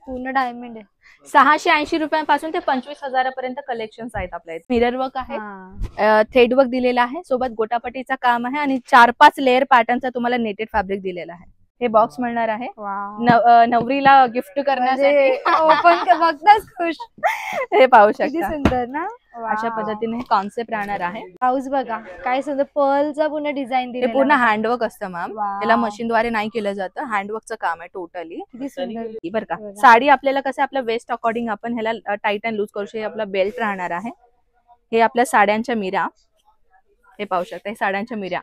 पूर्ण डायमंड आहे. 680 रुपयांपासून ते 25,000 पर्यंत कलेक्शन्स आहेत आपल्या इथे. मिरर वर्क आहे, थ्रेड वर्क दिलेला आहे, सोबत गोटापट्टीचं काम आहे आणि 4-5 लेअर पॅटर्नचा तुम्हाला नेटेड फॅब्रिक दिलेला आहे. हे बॉक्स मिळणार आहे नवरीला गिफ्ट करण्यासाठी. ओपन बघताच खुश. हे पाहू किती शकता, सुंदर ना. अशा पद्धतीने हे कॉन्सेप्ट राहणार आहे. ब्लाऊज बघा काय सुंदर पर्लचा पूर्ण डिझाईन हे दिलेला. पूर्ण हँडवर्क असतं मॅम, वाव. याला मशीनद्वारे नाही केलं जातं, हँडवर्कचं काम आहे टोटली. किती सुंदर बरं का. बघा. साडी आपल्याला कसं आपल्या वेस्ट अकॉर्डिंग आपण ह्याला टाईट अँड लूज करू शकतो. हे आपला बेल्ट राहणार आहे. हे आपल्या साड्यांच्या मिऱ्या, हे पाहू शकता, हे साड्यांच्या मिऱ्या.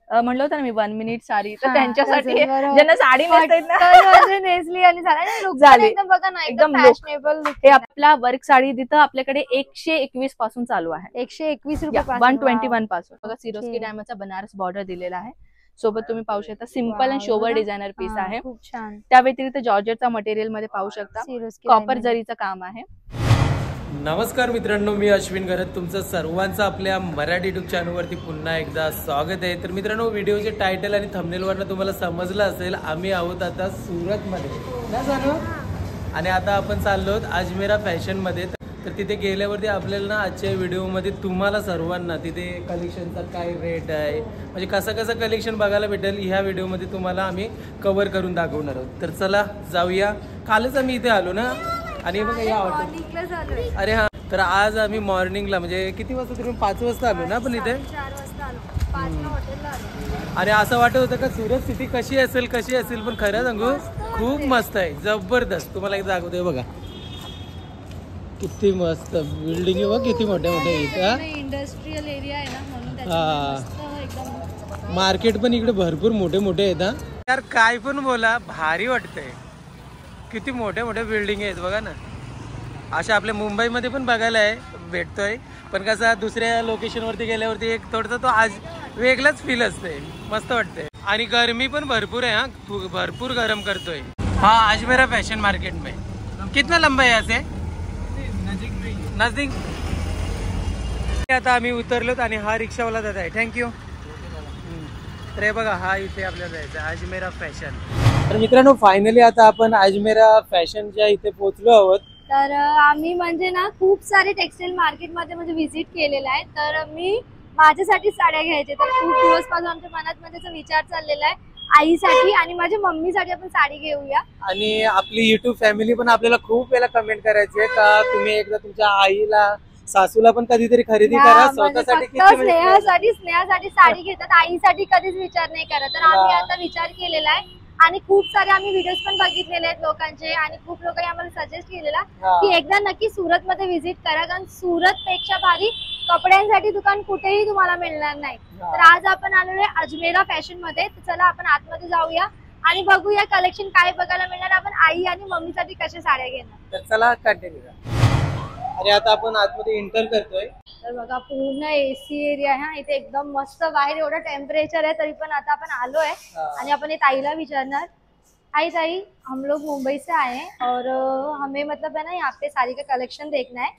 म्हणलं होतं ना मी 1 मिनिट साडी, तर त्यांच्यासाठी ज्यांना साडी नेसली आणि झाली. एकदम बघा ना, एकदम एकदम फॅशनेबल. हे आपला वर्क साडी तिथं आपल्याकडे 121 पासून चालू आहे. 121 रुपये 121 पासून. बघा सिरोस्की डायमंडचा बनारस बॉर्डर दिलेला आहे. सोबत तुम्ही पाहू शकता सिंपल अँड शोवर डिझायनर पीस आहे. खूप छान. त्या व्यतिरिक्त जॉर्जेटचा मटेरियल मध्ये पाहू शकता कॉपर जरीचं काम आहे. नमस्कार मित्रांनो, मी अश्विन गरत, तुमचं सर्वांचं आपल्या मराठी युट्यूब चॅनलवरती पुन्हा एकदा स्वागत आहे. तर मित्रांनो, व्हिडिओचे टायटल आणि थंबनेलवरनं तुम्हाला समजलं असेल, आम्ही आहोत आता सुरतमध्ये ना जाणू, आणि आता आपण चाललो आहोत अजमेरा फॅशनमध्ये. तर तिथे गेल्यावरती आपल्याला ना आजच्या व्हिडिओमध्ये तुम्हाला सर्वांना तिथे कलेक्शनचा काय रेट आहे, म्हणजे कसं कलेक्शन बघायला भेटेल, ह्या व्हिडिओमध्ये तुम्हाला आम्ही कव्हर करून दाखवणार आहोत. तर चला जाऊया. कालच आम्ही इथे आलो ना, आणि बघा या हॉटेल. अरे हा, तर आज आम्ही मॉर्निंगला म्हणजे किती वाजता, तुम्ही 5 वाजता आलो ना आपण इथे. 4 वाजता आलो, 5ला हॉटेलला आलो. आणि असं वाटत होतं का सुरत सिटी कशी असेल, पण खरं सांगू खूप मस्त आहे, जबरदस्त. तुम्हाला एक दाखवतोय बघा, किती मस्त बिल्डिंग आहे, किती मोठ्या इथं. इंडस्ट्रियल एरिया आहे ना, म्हणून हा, मार्केट पण इकडे भरपूर मोठे आहेत. यार काय पण बोला, भारी वाटतंय. किती मोठ्या बिल्डिंग आहेत बघा ना. अशा आपल्या मुंबईमध्ये पण बघायला भेटतोय, पण कसं दुसऱ्या लोकेशनवरती गेल्यावरती एक थोडंसं तो आज वेगळाच फील असते, मस्त वाटतंय. आणि गरमी पण भरपूर आहे, हा भरपूर गरम करतोय. हा अजमेरा फॅशन मार्केट में कितना लंबा है यहाँ से? नजदीक. आता आम्ही उतरलोत आणि हा रिक्षावाला जात आहे. थँक्यू. तर हे बघा, हा इथे आपल्याला जायचं अजमेरा फॅशन. तर मित्रांनो, फायनली आता आपण अजमेरा फॅशनच्या इथे पोहोचलो आहोत. तर आम्ही म्हणजे ना खूप सारे टेक्सटाईल मार्केटमध्ये म्हणजे व्हिजिट केलेला आहे. तर मी माझ्यासाठी साड्या घ्यायचे, तर खूप दिवसपासून आमच्या मनात म्हणजे विचार चाललेला आहे आईसाठी आणि माझ्या मम्मीसाठी आपण साडी घेऊया. आणि आपली युट्यूब फॅमिली पण आपल्याला खूप वेळा कमेंट करायचे का तुम्ही एकदा तुमच्या आईला सासूला पण कधीतरी खरेदी करा स्वतःसाठी. स्नेहासाठी साडी घेतात, आईसाठी कधीच विचार नाही करत. तर आम्ही आता विचार केलेला आहे आणि खूप सारे आम्ही व्हिडिओज पण बघितलेले आहेत लोकांचे, आणि खूप लोकांनी आम्हाला सजेस्ट केलेला की एकदा नक्की सुरत मध्ये व्हिजिट करा, कारण सुरत पेक्षा भारी कपड्यांसाठी दुकान कुठेही तुम्हाला मिळणार नाही. तर आज आपण आलेलो आहे अजमेरा फॅशन मध्ये. तर चला आपण आतमध्ये जाऊया आणि बघूया कलेक्शन काय बघायला मिळणार, आपण आई आणि मम्मीसाठी कशा साड्या घेणार. तर चला कंटिन्यू करा. आणि आता आपण आतमध्ये एंटर करतोय. तर बघा पूर्ण एसी एरिया आहे, हा इथे एकदम मस्त. बाहेर एवढं टेम्परेचर आहे तरी पण आता आपण आलोय आणि आपण ताईला विचारणार. ताई, हम लोग मुंबई से आए हैं और हमें मतलब है ना यहाँ पे साड़ी का कलेक्शन देखना है.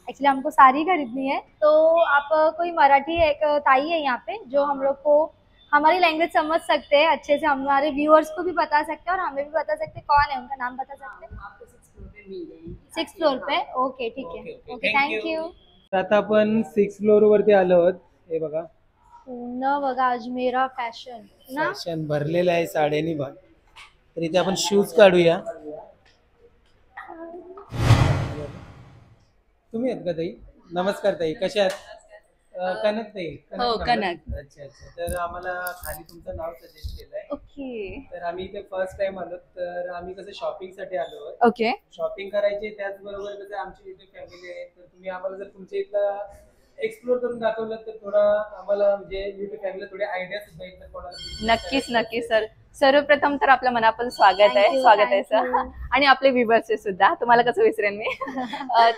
एक्चुअली हमको साड़ी खरीदनी है, तो आप कोई मराठी एक ताई है यहाँ पे जो हम लोग को हमारी लैंग्वेज समझ सकते हैं अच्छे से, हमारे व्यूअर्स को भी बता सकते हैं और हमें भी बता सकते हैं. कौन है, उनका नाम बता सकते हैं? 6th फ्लोर पे. ओके ठीक है, ओके थँक्यू. आता आपण 6th फ्लोर वरती आलो आहोत. हे बघा पूर्ण बघा अजमेरा फॅशन भरलेलं आहे साड्यांनी बघ. तर इथे आपण शूज काढूया. तुम्ही आहेत का ताई? नमस्कार ताई, कशा आहात? कनक ताई. हो, कनक. अच्छा. तर आम्हाला खाली तुमचं नाव सजेस्ट केलंय. ओके. तर आम्ही इथे फर्स्ट टाइम आलो, तर आम्ही कसं शॉपिंग साठी आलो. ओके. शॉपिंग करायची, त्याचबरोबर कसं आमची इथे फॅमिली आहे, तर तुम्ही आम्हाला जर तुमच्या इथलं एक्सप्लोर करून दाखवलं तर थोडं आम्हाला म्हणजे युट्यूब फॅमिलीला थोडी आयडिया सुद्धा येईल. तर कोणाला नक्कीच सर. सर्वप्रथम तर आपलं मनापासून स्वागत आहे सर, आणि आपले व्ह्यूअर्स सुद्धा. तुम्हाला कसं विसरेन मी.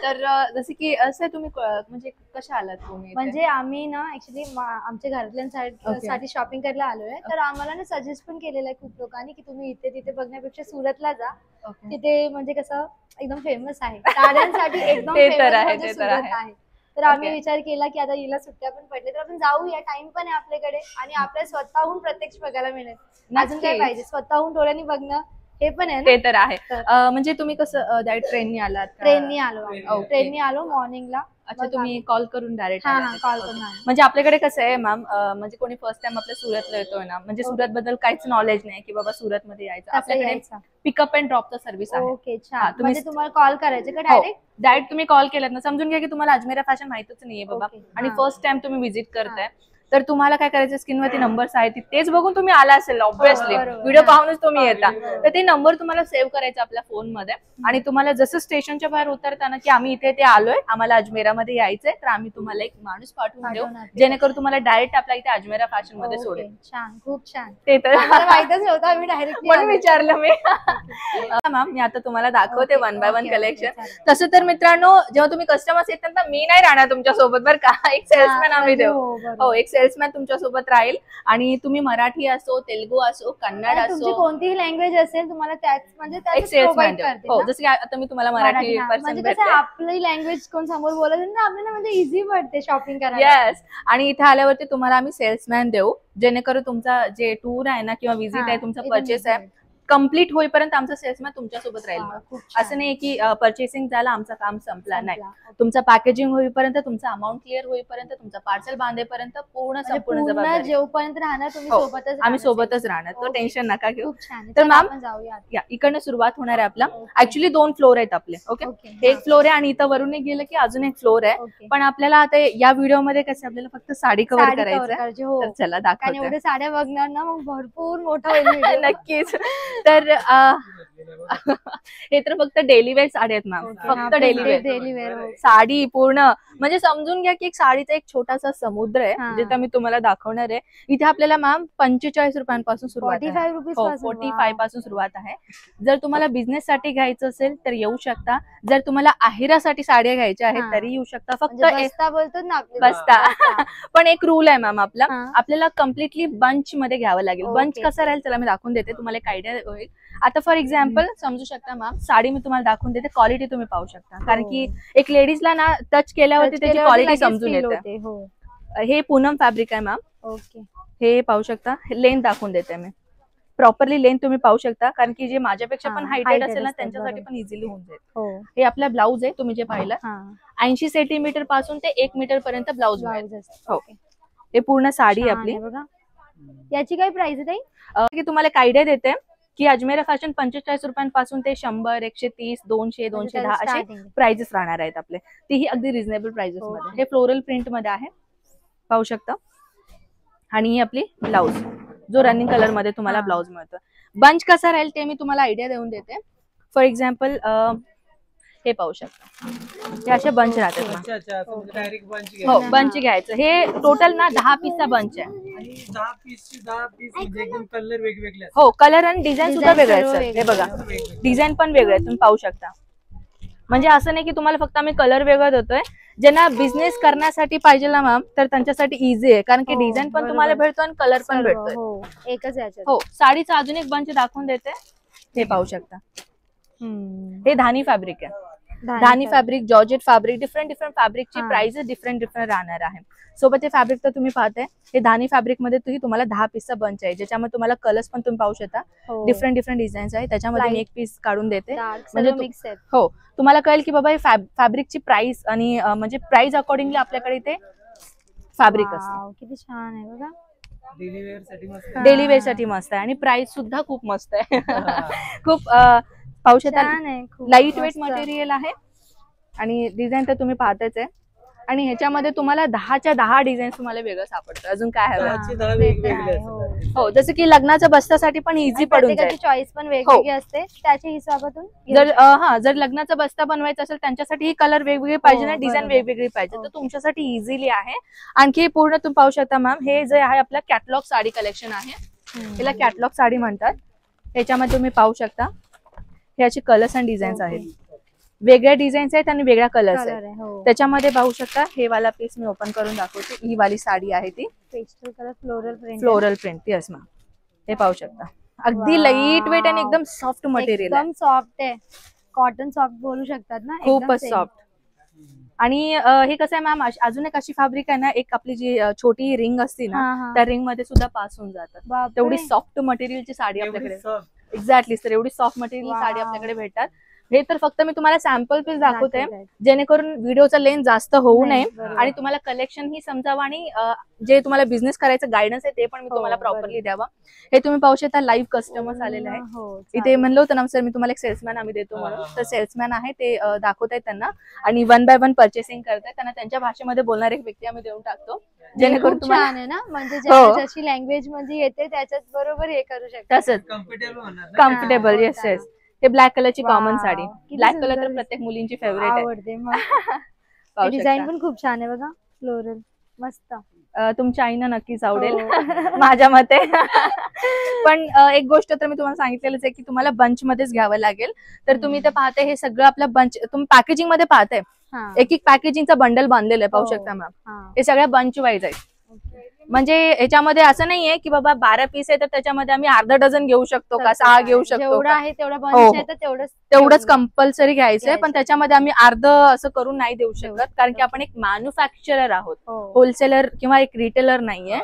तर जसे की असं तुम्ही म्हणजे कशा आलात तुम्ही? म्हणजे आम्ही ना ऍक्च्युली आमच्या घरातल्यांसाठी शॉपिंग करायला आलोय. तर आम्हाला ना सजेस्ट पण केलेलं आहे खूप लोकांनी की तुम्ही इथे तिथे बघण्यापेक्षा सुरतला जा. तिथे म्हणजे कसं एकदम फेमस आहे साड्यांसाठी, एकदम फेमस आहे. तर आम्ही विचार केला की आता हिला सुट्ट्या पण पडले तर आपण जाऊया, टाइम पण आहे आपल्याकडे आणि आपल्याला स्वतःहून प्रत्यक्ष बघायला मिळेल. अजून काय पाहिजे, स्वतःहून डोळ्यांनी बघणं हे पण आहे ना. ते तर आहे. तर. म्हणजे तुम्ही कसं डायरेक्ट ट्रेननी आलात का? ट्रेननी आलो Okay. ट्रेननी आलो मॉर्निंगला. अच्छा, तुम्ही कॉल करून डायरेक्ट हा कॉल करून आलो. म्हणजे आपल्याकडे कसं आहे मॅम, म्हणजे कोणी फर्स्ट टाइम आपल्या सुरतला येतोय ना, म्हणजे सुरत बद्दल काहीच नॉलेज नाही की बाबा सुरत मध्ये यायचं. कसं आपल्याकडे यायचं? पिकअप अँड ड्रॉपचं सर्व्हिस आहे. ओके छान. तुम्ही म्हणजे तुम्हाला कॉल करायचे का डायरेक्ट? डायरेक्ट तुम्ही कॉल केलात ना, समजून घ्या की तुम्हाला अजमेरा फॅशन माहितच नाहीये बाबा, Okay. आणि हा. फर्स्ट टाइम तुम्ही व्हिजिट करताय, तर तुम्हाला काय करायचं, स्क्रीनवरती नंबर्स आहेत तेच बघून तुम्ही आला असेल ऑब्व्हियसली, बरोबर. व्हिडिओ पाहूनच तुम्ही येता, तर ते नंबर तुम्हाला सेव्ह करायचा आपल्या फोन मध्ये, आणि तुम्हाला जसं स्टेशनच्या बाहेर उतरताना की आम्ही इथे आलोय, आम्हाला अजमेरामध्ये यायचंय, तर आम्ही तुम्हाला एक माणूस पाठवून देऊ जेणेकरून तुम्हाला डायरेक्ट आपल्या इथे अजमेरा फॅशन मध्ये सोडेल. छान, खूप छान. ते तर मला माहितच नव्हतं, आम्ही डायरेक्ट म्हणून विचारलं मी. मॅम मी आता तुम्हाला दाखवते वन बाय वन कलेक्शन. तसं तर मित्रांनो, जेव्हा तुम्ही कस्टमर्स येतात ना, मी नाही राहणार तुमच्या सोबत बरं का, एक सेल्समॅन आम्ही देऊ. हो, एक सेल्समॅन तुमच्या सोबत राहील, आणि तुम्ही मराठी असो, तेलुगू असो, कन्नड तुमची असो, कोणतीही लँग्वेज असेल तुम्हाला त्याच म्हणजे एक सेल्समॅन देऊ. हो, जसं की आता मी तुम्हाला मराठी पर्सन म्हणजे भेटते. कसं आपली लँग्वेज कोण समोर बोलत ना, आपल्याला म्हणजे इझी पडते शॉपिंग करायला. येस, आणि इथे आल्यावरती तुम्हाला आम्ही सेल्समॅन देऊ, जेणेकरून तुमचा जे टूर आहे ना किंवा विजिट आहे, तुमचा परचेस आहे, कम्प्लीट होईपर्यंत आमचा सेल्समॅन तुमच्यासोबत राहील. असं नाही की परचेसिंग झालं आमचं काम संपला, नाही. तुमचं पॅकेजिंग होईपर्यंत, तुमचा अमाऊंट क्लिअर होईपर्यंत, तुमचं पार्सल बांधेपर्यंत पूर्ण संपूर्ण जबाबदारी जेवपर्यंत राहणार तुम्ही हो, सोबतच. आम्ही सोबतच राहणार, तो टेन्शन नका घेऊ. खूप छान. तर मॅम जाऊया या इकडनं सुरुवात होणार आहे आपला. ऍक्च्युली 2 फ्लोर आहेत आपले. ओके, एक फ्लोर आहे आणि इथं वरून गेलं की अजून एक फ्लोर आहे, पण आपल्याला आता या व्हिडिओ मध्ये कसं आपल्याला फक्त साडी कव्हर करायचं, तर चला दाखवते. एवढे साड्या बघणार ना, मग भरपूर मोठा होईल. नक्कीच. तर हे तर फक्त डेली वेअर साडी आहेत मॅम, फक्त डेली वेअर साडी पूर्ण, म्हणजे समजून घ्या की एक साडीचा एक छोटासा समुद्र आहे, जिथे मी तुम्हाला दाखवणार आहे. इथे आपल्याला मॅम 45 रुपयांपासून सुरुवात आहे. 45 पासून सुरुवात आहे. जर तुम्हाला बिझनेस साठी घ्यायचं असेल तर येऊ शकता, जर तुम्हाला आहेरासाठी साड्या घ्यायच्या आहेत तरी येऊ शकता. फक्त बस्ता बोलतो ना, बस्ता. पण एक रूल आहे मॅम आपला, आपल्याला कम्प्लिटली बंच मध्ये घ्यावं लागेल. बंच कसं राहील चला मी दाखवून देते, तुम्हाला एक आयडिया होईल. आता फॉर एक्झाम्पल समजू शकता मॅम, साडी मी तुम्हाला दाखवून देते, क्वालिटी तुम्ही पाहू शकता, कारण की एक लेडीजला ना टच केल्यावरती त्याची क्वालिटी समजून येते. हे पूनम फॅब्रिक आहे मॅम. ओके, हे पाहू शकता, लेंथ दाखवून देते मी, प्रॉपरली लेंथ तुम्ही पाहू शकता, कारण की जे माझ्यापेक्षा पण हायटेड असेल ना त्यांच्यासाठी पण इझिली होऊन जाईल. हे आपला ब्लाऊज आहे, तुम्ही जे पाहिलं 80 सेंटीमीटर पासून ते 1 मीटर पर्यंत ब्लाऊज हो. हे पूर्ण साडी आहे आपली. बघा, याची काय प्राइस आहे ताई? की तुम्हाला एक आयडिया देते की अजमेरा फॅशन 45 रुपयांपासून ते 100, 130, 200, 210 असे प्राइजेस राहणार आहेत आपले, तीही अगदी रिझनेबल प्राइजेस मध्ये. हे फ्लोरल प्रिंट मध्ये आहे, पाहू शकता. आणि ही आपली ब्लाऊज, जो रनिंग कलर मध्ये तुम्हाला ब्लाऊज मिळतो. बंच कसा राहील ते मी तुम्हाला आयडिया देऊन देते. फॉर एक्झाम्पल हे पाहू शकता, हे असे बंच राहतात. हो, बंच घ्यायचं. हे टोटल ना 10 पीसचा बंच आहे. 10 पीस म्हणजे एकदम कलर वेगवेगळे. हो, कलर आणि डिझाईन सुद्धा वेगळे आहेत. हे बघा, डिझाईन पण वेगळे आहेत, तुम्ही पाहू शकता. म्हणजे असं नाही की तुम्हाला फक्त आम्ही कलर वेगळा देतोय. ज्यांना बिझनेस करण्यासाठी पाहिजे ना मॅम, तर त्यांच्यासाठी इझी आहे, कारण की डिझाईन पण तुम्हाला भेटतो आणि कलर पण भेटतोय एकच याच्यात. हो. साडीचा अजून एक बंच दाखवून देते, हे पाहू शकता. हे धानी फॅब्रिक आहे. धानी फॅब्रिक, जॉर्जेट फॅब्रिक, डिफरंट फॅब्रिकची प्राइस डिफरंट राहणार आहे. सोबत हे फॅब्रिक तर तुम्ही पाहताय, हे धानी फॅब्रिक मध्ये तुम्हाला 10 पीसचा बंच आहे, ज्याच्यामध्ये तुम्हाला कलर्स पण तुम्ही पाहू शकता, डिफरंट डिझाईन्स आहे. त्याच्यामध्ये मी एक पीस काढून देते, म्हणजे हो तुम्हाला कळेल की बाबा हे फॅब्रिकची प्राइस आणि म्हणजे प्राइस अकॉर्डिंगली आपल्याकडे ते फॅब्रिक असतं. किती छान आहे बघा, डेली वेअर साठी मस्त आहे, आणि प्राइस सुद्धा खूप मस्त आहे. खूप पाहू शकता, लाईट वेट मटेरियल आहे, आणि डिझाईन तर तुम्ही पाहताच आहे. आणि ह्याच्यामध्ये तुम्हाला 10च्या 10 डिझाईन तुम्हाला वेगळं सापडतं. अजून काय हवं? हो, जसं की लग्नाच्या बस्त्यासाठी पण इझी पडून जाईल. चॉईस पण वेगवेगळी असते, त्याच्या हिशोबातून जर लग्नाचा बस्ता बनवायचा असेल त्यांच्यासाठी कलर वेगवेगळे पाहिजे ना, डिझाईन वेगवेगळी पाहिजे, तर तुमच्यासाठी इझिली आहे. आणखी पूर्ण तुम्ही पाहू शकता मॅम, हे जे आहे आपलं कॅटलॉग साडी कलेक्शन आहे, याला कॅटलॉग साडी म्हणतात. ह्याच्यामध्ये तुम्ही पाहू शकता, हे असे कलर्स आणि डिझाईन्स आहेत, वेगळ्या डिझाईन्स आहेत आणि वेगळ्या कलर्स आहेत. त्याच्यामध्ये पाहू शकता, हे वाला पीस मी ओपन करून दाखवते. ही वाली साडी आहे ती pastel colour floral print. Yes ma'am, हे पाहू शकता, अगदी लाईट वेट आणि एकदम सॉफ्ट मटेरियल, एकदम सॉफ्ट आहे, कॉटन सॉफ्ट बोलू शकतात ना, खूपच सॉफ्ट. आणि हे कसं आहे मॅम, अजून एक अशी फॅब्रिक आहे ना, एक आपली जी छोटी रिंग असते ना, त्या रिंग मध्ये सुद्धा पास होऊन जातात. तेवढी सॉफ्ट मटेरियलची साडी आपल्याकडे. एक्झॅक्टली सर, एवढी सॉफ्ट मटेरियल साडी आपल्याकडे भेटतात. हे तर फक्त मी तुम्हाला सॅम्पल पीस दाखवते, जेणेकरून व्हिडिओचा लेंथ जास्त होऊ नये आणि तुम्हाला कलेक्शन ही समजावं आणि जे तुम्हाला बिझनेस करायचं गायडन्स आहे ते पण मी तुम्हाला प्रॉपरली द्यावं. हे तुम्ही पाहू शकता, लाईव्ह कस्टमर्स आलेले आहेत. इथे म्हणलं होतं ना सर मी तुम्हाला एक सेल्समॅन आम्ही देतो म्हणून, तर सेल्समॅन आहे ते दाखवत आहेत त्यांना आणि 1 बाय 1 परचेसिंग करतायत. त्यांना त्यांच्या भाषेमध्ये बोलणारी एक व्यक्ती आम्ही देऊन टाकतो, जेणेकरून तुम्हाला छान आहे ना, म्हणजे जशी लँग्वेज म्हणजे येते त्याच्यात बरोबर हे करू शकता. तसंच कम्फर्टेबल. Yes yes. हे ब्लॅक कलरची कॉमन साडी, ब्लॅक कलर तर प्रत्येक मुलींची फेवरेट आहे. आवडते. डिझाईन पण खूप छान आहे बघा, फ्लोरल मस्त. तुमच्या आईना नक्कीच आवडेल माझ्या मते. पण एक गोष्ट तर मी तुम्हाला सांगितलेलंच आहे की तुम्हाला बंच मध्येच घ्यावं लागेल. तर तुम्ही ते पाहते हे सगळं आपलं बंच, तुम्ही पॅकेजिंग मध्ये पाहताय एक एक पॅकेजिंगचा बंडल बांधलेलं आहे, पाहू शकता मॅम. हे सगळ्या बंच वाईज आहेत. म्हणजे याच्यामध्ये असं नाहीये की बाबा 12 पीस आहे तर त्याच्यामध्ये आम्ही अर्धा डझन घेऊ शकतो का, 6 घेऊ शकतो, जेवढं आहे तेवढं बंच आहे तर तेवढंच कंपल्सरी घ्यायचंय. पण त्याच्यामध्ये आम्ही अर्ध असं करून नाही देऊ शकत, कारण की आपण एक मॅन्युफॅक्चरर आहोत, होलसेलर किंवा एक रिटेलर नाहीये.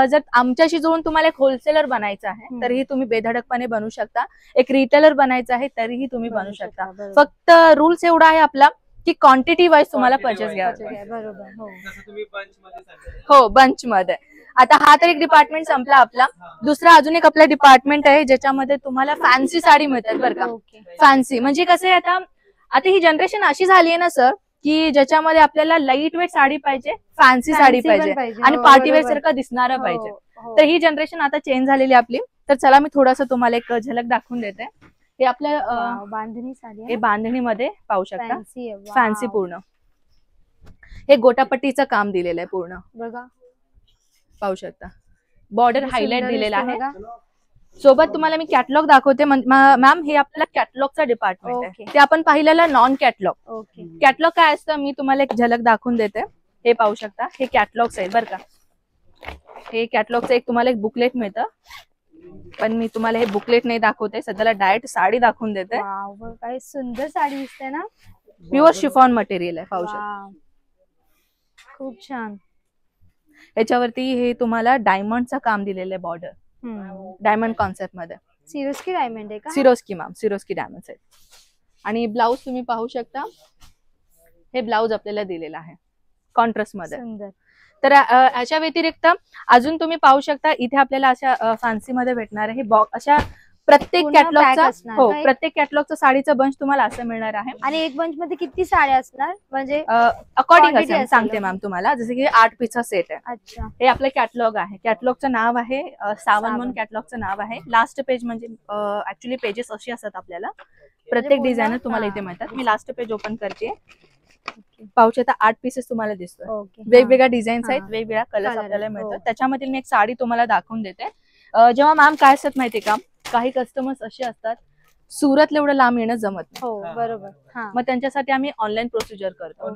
जर आमच्याशी जोडून तुम्हाला एक होलसेलर बनायचं आहे तरीही तुम्ही बेधडकपणे बनवू शकता, एक रिटेलर बनायचं आहे तरीही तुम्ही बनवू शकता. फक्त रूल्स एवढा आहे आपला की क्वांटिटी वाईज तुम्हाला परचेस घ्यावं. हो, बंच मध्ये. आता हा तर एक डिपार्टमेंट संपला आपला. दुसरा अजून एक आपला डिपार्टमेंट आहे ज्याच्यामध्ये तुम्हाला फॅन्सी साडी मिळतात बरं का. फॅन्सी म्हणजे कसं आहे, आता ही जनरेशन अशी झाली आहे ना सर की ज्याच्यामध्ये आपल्याला लाईट वेट साडी पाहिजे, फॅन्सी साडी पाहिजे आणि पार्टीवेअर सारखं दिसणारं पाहिजे. तर ही जनरेशन आता चेंज झालेली आपली. तर चला मी थोडस तुम्हाला एक झलक दाखवून देते. हे आपल्या बांधणी साडी, हे बांधणीमध्ये पाहू शकता, फॅन्सी पूर्ण. हे गोटापट्टीचं काम दिलेलं आहे पूर्ण बघा, पाहू शकता. बॉर्डर हायलाइट दिलेला आहे. सोबत तुम्हाला मी कॅटलॉग दाखवते. मॅम हे आपला कॅटलॉगचा डिपार्टमेंट आहे, ते आपण पाहिलेलं नॉन कॅटलॉग. कॅटलॉग काय असतं मी तुम्हाला एक झलक दाखवून देते. हे पाहू शकता, हे कॅटलॉग्स आहेत बरं का. हे कॅटलॉगचं एक तुम्हाला एक बुकलेट मिळतं, पण मी तुम्हाला हे बुकलेट नाही दाखवते, सध्याला डायरेक्ट साडी दाखवून देते. काय सुंदर साडी दिसते ना, प्युअर शिफॉन मटेरियल आहे, पाहू शकता. खूप छान. याच्यावरती हे तुम्हाला डायमंडचं काम दिलेलं आहे, बॉर्डर डायमंड कॉन्सेप्ट मध्ये. सिरोस्की डायमंड आहे का? सिरोस्की मॅम, सिरोस्की डायमंड आहेत. आणि ब्लाऊज तुम्ही पाहू शकता, हे ब्लाऊज आपल्याला दिलेलं आहे कॉन्ट्रास्ट मध्ये. सुंदर. तर याच्या व्यतिरिक्त अजून तुम्ही पाहू शकता इथे आपल्याला अशा फॅन्सी मध्ये भेटणार आहे अशा प्रत्येक कॅटलॉगचा, हो प्रत्येक कॅटलॉगचा साडीचा बंच तुम्हाला असं मिळणार आहे. आणि एक बंच मध्ये किती साड्या असणार म्हणजे अकॉर्डिंग सांगते मॅम तुम्हाला, जसं की 8 पीसचा सेट आहे. अच्छा. हे आपलं कॅटलॉग आहे. कॅटलॉगचं नाव आहे सावन म्हणून कॅटलॉगचं नाव आहे. लास्ट पेज म्हणजे ऍक्च्युली पेजेस अशी असतात आपल्याला, प्रत्येक डिझायनर तुम्हाला इथे मिळतात. मी लास्ट पेज ओपन करते. पाहू शकता 8 पीसेस तुम्हाला दिसतो. वेगवेगळ्या डिझाईन्स आहेत, वेगवेगळ्या कलर्स आपल्याला मिळतात. त्याच्यामध्ये मी एक साडी तुम्हाला दाखवून देते. जेव्हा मॅम काय असतात माहितीये का, काही कस्टमर्स असे असतात सुरतला एवढं लांब येणं जमत नाही. हो बरोबर. मग त्यांच्यासाठी आम्ही ऑनलाईन प्रोसिजर करतो.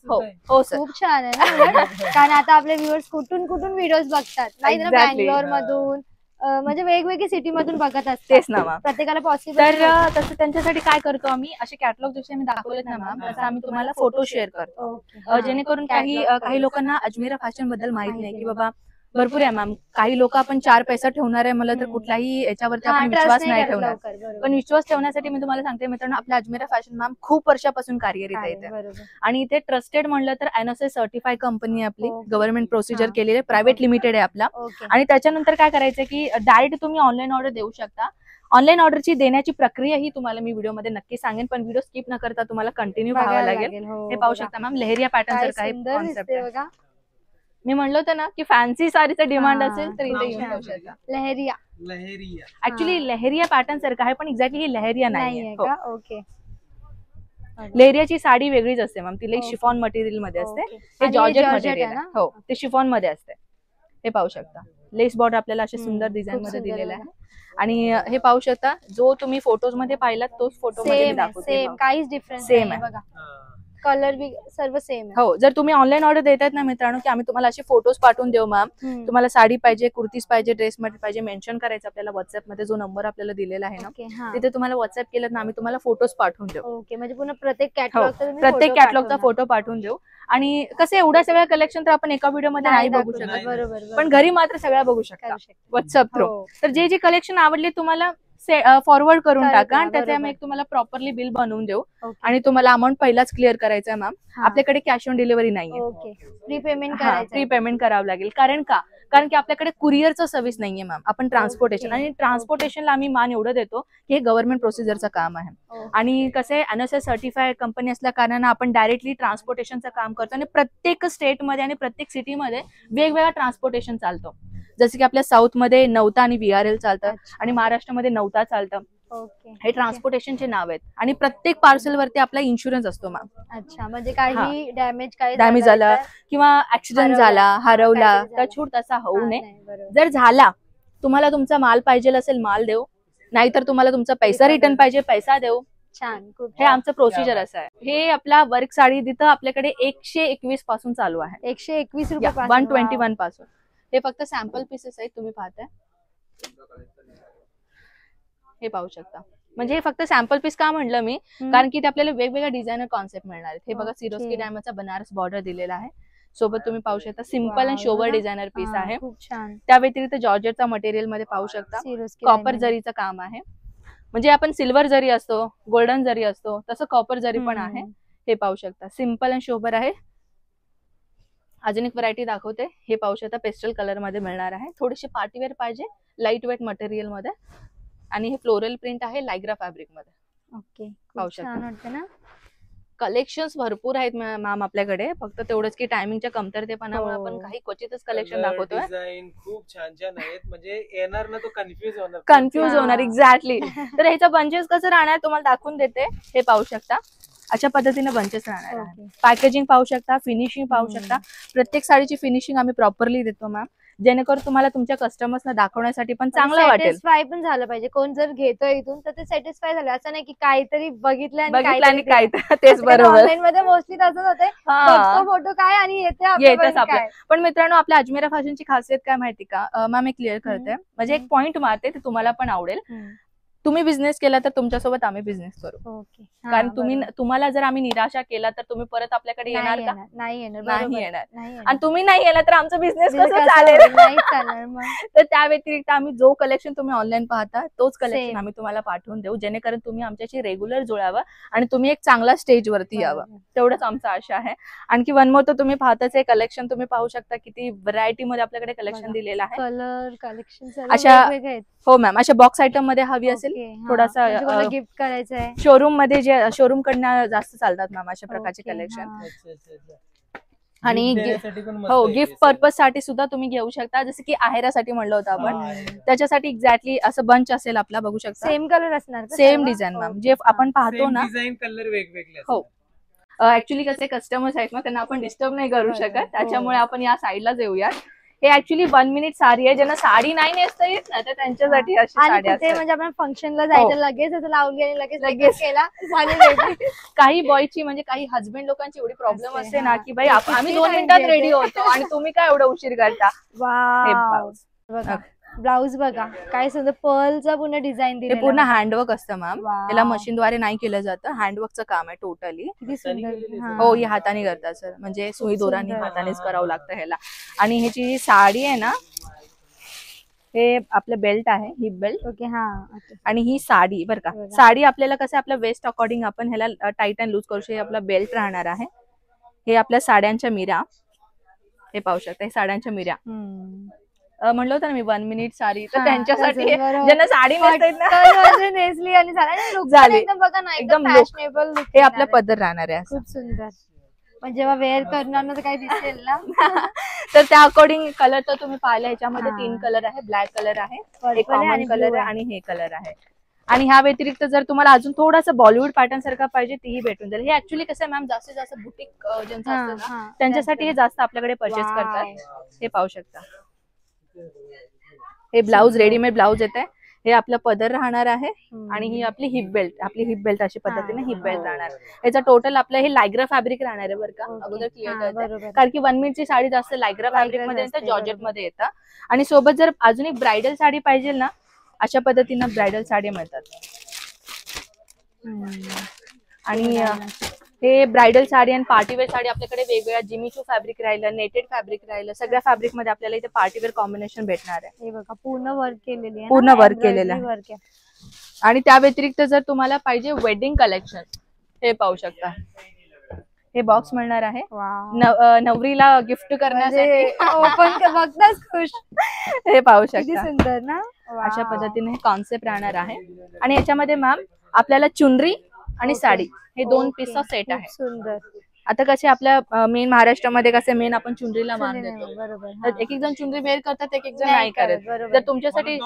हो हो सर. खूप छान आहे ना, कारण आता आपले व्ह्युअर्स कुठून कुठून व्हिडिओज बघतात नाही ना, बँगलोर मधून म्हणजे वेगवेगळ्या सिटी मधून बघत असतात. तेच ना मॅम, प्रत्येकाला पॉसिबल. तर तसं त्यांच्यासाठी काय करतो आम्ही, असे कॅटलॉग जसे आम्ही दाखवलेत ना मॅम, तसं आम्ही तुम्हाला फोटो शेअर करतो, जेणेकरून काही लोकांना अजमेरा फॅशन बद्दल माहित नाही की बाबा भरपूर आहे मॅम. काही लोक आपण 4 पैसा ठेवणार आहे मला तर कुठलाही याच्यावरती आपण विश्वास नाही ठेवणार. पण विश्वास ठेवण्यासाठी मी तुम्हाला सांगते मित्रांनो, आपल्या अजमेरा फॅशन मॅम खूप वर्षापासून कार्यरत आहे इथे. आणि इथे ट्रस्टेड म्हणलं तर NSA सर्टिफाईड कंपनी आपली, गव्हर्नमेंट प्रोसिजर केलेली आहे, प्रायव्हेट लिमिटेड आहे आपला. आणि त्याच्यानंतर काय करायचं की डायरेक्ट तुम्ही ऑनलाईन ऑर्डर देऊ शकता. ऑनलाईन ऑर्डरची देण्याची प्रक्रिया ही तुम्हाला मी व्हिडिओमध्ये नक्की सांगेन, पण व्हिडिओ स्किप न करता तुम्हाला कंटिन्यू पाहावं लागेल. हे पाहू शकता मॅम, लेहरिया पॅटर्न सारखा आहे कॉन्सेप्ट आहे. मी म्हणलं होतं ना की फॅन्सी साडीचं डिमांड असेल तर इथे येऊ शकता. लहरिया ऍक्च्युली लहरिया पॅटर्न सारखं आहे, पण एक्झॅक्टली ही लहरिया नाही. ओके. लहरियाची साडी वेगळीच असते मॅम, ती लाईक शिफॉन मटेरियल मध्ये असते. हे जॉर्जेट मटेरियल आहे. हो, ते शिफॉन मध्ये असते. हे पाहू शकता, लेस बॉर्डर आपल्याला अशा सुंदर डिझाईन मध्ये दिलेला आहे. आणि हे पाहू शकता, जो तुम्ही फोटोज मध्ये पाहिलात तोच फोटो मध्ये दाखवते. काहीच डिफरन्स सेम आहे बघा, कलर बी सर्व सेम आहे. हो, जर तुम्ही ऑनलाईन ऑर्डर देतात ना मित्रांनो की आम्ही तुम्हाला असे फोटोज पाठवून देऊ मॅम, तुम्हाला साडी पाहिजे, कुर्तीज पाहिजे, ड्रेस मध्ये पाहिजे, मेन्शन करायचं आपल्याला व्हॉट्सअप मध्ये, जो नंबर आपल्याला दिलेला आहे ना तिथे तुम्हाला व्हॉट्सअप केलं ना आम्ही तुम्हाला फोटोज पाठवून देऊ. ओके, म्हणजे पुन्हा प्रत्येक कॅटलॉगचा फोटो पाठवून देऊ. आणि कसं एवढ्या सगळ्या कलेक्शन तर आपण एका व्हिडिओ मध्ये नाही बघू शकत, बरोबर, पण घरी मात्र सगळ्या बघू शकता व्हॉट्सअप थ्रू. तर जे कलेक्शन आवडले तुम्हाला फॉरवर्ड करून करेल टाका ना, आणि त्याचे बरोबर. आम्ही तुम्हाला प्रॉपरली बिल बनवून देऊ ओके. आणि तुम्हाला अमाऊंट पहिलाच क्लिअर करायचा आहे मॅम. हा. आपल्याकडे कॅश ऑन डिलिव्हरी नाहीये. ओके. प्री पेमेंट हा, करायचं प्री पेमेंट करावं लागेल. कारण की आपल्याकडे कुरिअरचं सर्व्हिस नाहीये मॅम. आपण ट्रान्सपोर्टेशन ओके. आणि ट्रान्सपोर्टेशनला आम्ही मान एवढं देतो की हे गव्हर्नमेंट प्रोसिजरचं काम आहे. आणि कसं आहे NSS सर्टिफाईड कंपनी असल्या कारणाने आपण डायरेक्टली ट्रान्सपोर्टेशनचं काम करतो आणि प्रत्येक स्टेटमध्ये आणि प्रत्येक सिटीमध्ये वेगवेगळा ट्रान्सपोर्टेशन चालतो. जसं की आपल्या साऊथमध्ये नवता आणि VRL चालतं आणि महाराष्ट्रामध्ये नवता चालतं. ओके. हे ट्रान्सपोर्टेशनचे नाव आहेत आणि प्रत्येक पार्सल वरती आपला इन्शुरन्स असतो मॅम. अच्छा, म्हणजे काही डॅमेज डॅमेज झाला किंवा ऍक्सिडेंट हरवला, झाला, हरवला काहीतरी तर झालं. छूट तसा होऊ नये. जर झाला तुम्हाला तुमचा माल पाहिजे असेल माल देऊ, नाहीतर तुम्हाला तुमचा पैसा रिटर्न पाहिजे पैसा देऊ. छान, खूप हे आमचं प्रोसिजर असं आहे. हे आपला वर्क साडी तिथं आपल्याकडे 121 पासून चालू आहे. 121 रुपये 121 पासून. हे फक्त सॅम्पल पीसेस आहेत, तुम्ही पाहताय हे पाहू शकता. म्हणजे हे फक्त सॅम्पल पीस का म्हणलं मी, कारण की ते आपल्याला वेगवेगळ्या डिझायनर कॉन्सेप्ट मिळणार आहेत. हे बघा सिरोस्की डायमंडचा बनारस बॉर्डर दिलेला आहे. सोबत तुम्ही पाहू शकता सिम्पल अँड शोवर डिझायनर पीस आहे. खूप छान. त्या व्यतिरिक्त जॉर्जेटचा मटेरियल मध्ये पाहू शकता कॉपर जरीचं काम आहे. म्हणजे आपण सिल्वर जरी असतो, गोल्डन जरी असतो, तसं कॉपर जरी पण आहे. हे पाहू शकता सिम्पल अँड शोवर आहे. अजून एक व्हरायटी दाखवते. हे पाहू शकता पेस्टल कलर मध्ये मिळणार आहे. थोडीशी पार्टीवेअर पाहिजे लाईट वेट मटेरियल मध्ये आणि हे फ्लोरल प्रिंट आहे लायग्रा फॅब्रिक मध्ये. ओके, पाहू छान वाटतं ना. कलेक्शन्स भरपूर आहेत मॅम आपल्याकडे. फक्त तेवढंच की टायमिंगच्या कमतरतेपणामुळे आपण काही क्वचितच कलेक्शन दाखवतोय. डिझाईन खूप छान छान आहेत. म्हणजे येणार ना तो कन्फ्युज होणार. एक्झॅक्टली. तर ह्याचा बंचेस कसं राहणार तुम्हाला दाखवून देते. हे पाहू शकता अशा पद्धतीने बंचेस राहणार आहे. पॅकेजिंग पाहू शकता, फिनिशिंग पाहू शकता. प्रत्येक साडीची फिनिशिंग आम्ही प्रॉपरली देतो मॅम, जेणेकरून तुम्हाला तुमच्या कस्टमर्सना दाखवण्यासाठी पण चांगलं वाटेल. सॅटिस्फाय पण झालं पाहिजे. कोण जर घेतोय इथून तर ते सॅटिस्फाय झालं. असं नाही की काहीतरी बघितलं आणि काय तेच बरोबर. ऑनलाईन मध्ये मोस्टली तसंच होते. फोटो काय आणि येतेच आपल्या. पण मित्रांनो आपल्या अजमेरा फॅशनची खासियत काय माहिती का मॅम, मी क्लिअर करते. म्हणजे एक पॉइंट मारते ते तुम्हाला पण आवडेल. तुम्ही बिझनेस केला तर तुमच्यासोबत आम्ही बिझनेस करू. कारण तुम्हाला जर आम्ही निराशा केला तर तुम्ही परत आपल्याकडे येणार का? नाही येणार. आणि तुम्ही नाही येणार तर आमचं बिझनेस कसं चालेल? तर त्या व्यतिरिक्त आम्ही जो कलेक्शन तुम्ही ऑनलाईन पाहता तोच कलेक्शन आम्ही तुम्हाला पाठवून देऊ, जेणेकरून तुम्ही आमच्याशी रेग्युलर जुळावं आणि तुम्ही एक चांगला स्टेज वरती यावं. तेवढंच आमचं आशा आहे. आणखी वन मोर तर तुम्ही पाहताच आहे कलेक्शन. तुम्ही पाहू शकता किती व्हरायटी मध्ये आपल्याकडे कलेक्शन दिलेलं आहे. कलर कलेक्शन अशा हो मॅम, अशा बॉक्स आयटम मध्ये हवी असेल थोडासा गिफ्ट करायचं आहे. शोरूम मध्ये जे शोरूम कडनं जास्त चालतात मॅम अशा प्रकारचे कलेक्शन. आणि हो गिफ्ट पर्पज साठी सुद्धा तुम्ही घेऊ शकता. जसं की आहेरासाठी म्हणलं होतं आपण, त्याच्यासाठी एक्झॅक्टली असं बंच असेल आपला, बघू शकता. सेम कलर असणार, सेम डिझाईन मॅम, जे आपण पाहतो ना डिझाईन कलर वेगवेगळे. हो ऍक्च्युली कसे कस्टमर्स आहेत ना, त्यांना आपण डिस्टर्ब नाही करू शकत, त्याच्यामुळे आपण या साईडलाच येऊया. हे ऍक्च्युली 1 मिनिट साडी आहे. ज्यांना साडी नाही नेसता येत ना तर त्यांच्यासाठी अशी साडी असते. म्हणजे आपण फंक्शनला जायचं लगेच लावली आणि लगेच केला. काही बॉयची म्हणजे काही हजबंड लोकांची एवढी प्रॉब्लेम असते ना की भाई आम्ही 2 मिनिटात रेडी होतो आणि तुम्ही काय एवढं उशीर करता. ब्लाऊज बघा काय सुंदर पर्लचा पूर्ण डिझाईन दिले. पूर्ण हँडवर्क असतं मॅम. याला मशीनद्वारे नाही केलं जातं, हँडवर्कचं काम आहे टोटली. हो हे हाताने करतात सर, म्हणजे सुई दोराने हातानेच करावं लागतं ह्याला. आणि ह्याची जी साडी आहे ना, हे आपलं बेल्ट आहे, हिप बेल्ट. ओके हा. आणि ही साडी बरं का, साडी आपल्याला कसं आपल्या वेस्ट अकॉर्डिंग आपण ह्याला टाईट अँड लूज करू शकतो. हे आपला बेल्ट राहणार आहे. हे आपल्या साड्यांच्या मिऱ्या, हे पाहू शकता, हे साड्यांच्या मिऱ्या. म्हणलं होतं ना मी 1 मिनिट साडी, तर त्यांच्यासाठी ज्यांना साडी नेसली आणि झाली एकदम फॅशनेबल. हे आपलं पदर राहणार आहे. खूप सुंदर. म्हणजे जेव्हा वेअर करणार ना तर काय दिसेल ना. तर त्या अकॉर्डिंग कलर तर तुम्ही पाहिला, ह्याच्यामध्ये 3 कलर आहे. ब्लॅक कलर आहे, एक कॉमन कलर आहे आणि हे कलर आहे. आणि ह्या व्यतिरिक्त जर तुम्हाला अजून थोडासा बॉलिवूड पॅटर्न सारखा पाहिजे तीही भेटून जाईल. हे ऍक्च्युली कसं आहे मॅम, जास्तीत जास्त बुटीक ज्यांचं असतं ना त्यांच्यासाठी हे जास्त आपल्याकडे परचेस करतात. हे पाहू शकता. हे ब्लाऊज रेडीमेड ब्लाऊज येत आहे. हे आपलं पदर राहणार आहे आणि ही आपली हिप बेल्ट अशी पद्धतीने हिप बेल्ट राहणार. याचा टोटल आपलं हे लायग्रा फॅब्रिक राहणार आहे बरं का, अगोदर क्लिअर करते. कारण की 1 मीटरची साडी जास्त लायग्रा फॅब्रिक मध्ये येतं, जॉर्जेट मध्ये येतं. आणि सोबत जर अजून एक ब्रायडल साडी पाहिजे ना, अशा पद्धतीनं ब्रायडल साडी मिळतात. आणि हे ब्रायडल साडी आणि पार्टीवेअर साडी आपल्याकडे वेगवेगळ्या जिमीचू फॅब्रिक राहिलं, नेटेड फॅब्रिक राहिलं, सगळ्या फॅब्रिक मध्ये आपल्याला इथे पार्टीवेअर कॉम्बिनेशन भेटणार आहे. हे बघा पूर्ण वर्क केलेली आहे, पूर्ण वर्क केलेलं आहे. आणि त्या व्यतिरिक्त जर तुम्हाला पाहिजे वेडिंग कलेक्शन, हे पाहू शकता. हे बॉक्स मिळणार आहे नवरीला गिफ्ट करण्यासाठी. ओपन बघताच खुश. हे पाहू किती शकता. सुंदर ना. अशा पद्धतीने हे कॉन्सेप्ट राहणार आहे. आणि याच्यामध्ये मॅम आपल्याला चुनरी आणि साडी हे 2 पीसचा सेट आहे. सुंदर. आता कसे आपल्या मेन महाराष्ट्रामध्ये कसे मेन आपण चुनरीला मान चुनरी देतो. बरोबर. तर एक एक जण चुनरी वेअर करतात, एक एक जण नाही नाही करत. बरोबर. जर तुमच्यासाठी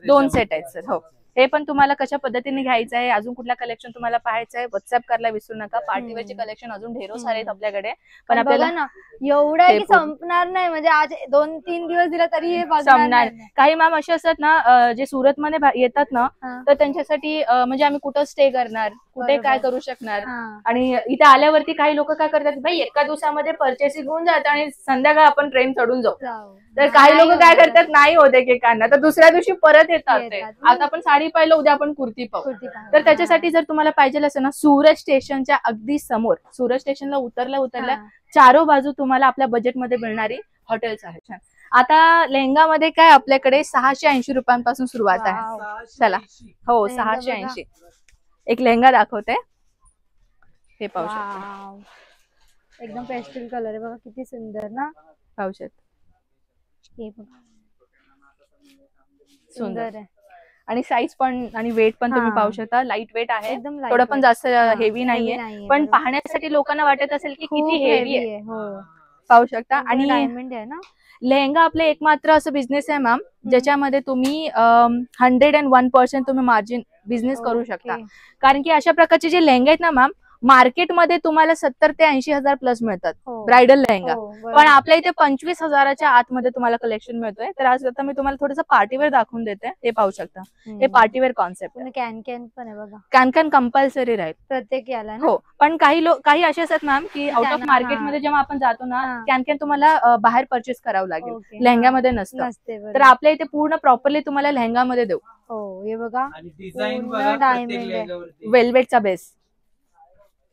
2 सेट आहेत सर. हो, हे पण तुम्हाला कशा पद्धतीने घ्यायचं आहे, अजून कुठला कलेक्शन तुम्हाला पाहायचं आहे, व्हॉट्सअप करायला विसरू नका. पार्टीवेअरचे कलेक्शन अजून ढेरो सारे आहेत आपल्याकडे. पण आपल्याला ना एवढं आहे हे की पूर्ण- संपणार नाही. म्हणजे आज 2-3 दिवस दिला तरी हे बघणार संपणार. नाही. काही मॅम असे असतात ना जे सुरत मध्ये येतात ना, हा. तर त्यांच्यासाठी म्हणजे आम्ही कुठं स्टे करणार, कुठे बरोबर. काय करू शकणार. हा. आणि इथे आल्यावरती काही लोक काय करतात, भाई एका दिवसामध्ये परचेसिंग होऊन जात आणि संध्याकाळ आपण ट्रेन चढून जाऊ. जाऊ. तर काही लोक नाही काय होणार. करतात, नाही होत एकेकांना, तर दुसऱ्या दिवशी परत येतात ते. येतात. आता आपण साडी पाहिलं, उद्या आपण कुर्ती पाहू. कुर्ती पाहू. तर त्याच्यासाठी जर तुम्हाला पाहिजे असेल ना, सूरज स्टेशनच्या अगदी समोर, सूरज स्टेशनला उतरल्या हा. चारो बाजू तुम्हाला आपल्या बजेटमध्ये मिळणारी हॉटेल्स आहेत. आता लेहंगामध्ये काय आपल्याकडे 680 रुपयांपासून सुरुवात आहे. वाव. चला. हो, लेहंगा 680. एक लेहंगा दाखवते, हे पाहू शकता. वाव. एकदम पेस्टल कलर आहे बघा, किती सुंदर ना. पाहू शकता. हे बघा सुंदर सुंदर आहे. आणि साईज पण आणि वेट पण तुम्ही हा. पाहू शकता. लाईट वेट आहे, एकदम light थोडं पण weight. जास्त हा, हेवी नाहीये. नाहीये, पण बरोबर. पाहण्यासाठी लोकांना वाटत असेल की खूप किती हेवी आहे. हो. पाहू शकता. आणि डायमंड आहे ना. लेहंगा आपले एकमात्र असं बिझनेस आहे मॅम, ज्याच्यामध्ये तुम्ही 101% तुम्ही मार्जिन बिझनेस करू शकता. ओके. कारण की अशा प्रकारचे जे लेहंगे आहेत ना मॅम, मार्केटमध्ये तुम्हाला 70 ते 80 हजार प्लस मिळतात हो. ब्रायडल लेहंगा. हो, बरोबर. पण आपल्या इथे 25 हजाराच्या आतमध्ये तुम्हाला कलेक्शन मिळतोय. तर आज आता मी तुम्हाला थोडंसं पार्टीवेअर दाखवून देते. हे पाहू शकता. हे पार्टीवेअर कॉन्सेप्ट. पुन्हा कॅन पण आहे बघा, कॅन कंपल्सरी राहील. प्रत्येक याला ना. हो, पण काही असे असतात मॅम की आउट ऑफ त्यांना- मार्केटमध्ये जेव्हा आपण जातो ना, हा. कॅन तुम्हाला बाहेर परचेस करावं लागेल. ओके. लेहंग्यामध्ये नसतं. नसते बरोबर. तर आपल्या इथे पूर्ण प्रॉपरली तुम्हाला लेहंगामध्ये देऊ. हो, हे बघा आणि डिझाईन पूर्ण बघा diamond प्रत्येक आहे. लेहंगावरती. वेल्वेटचा बेस.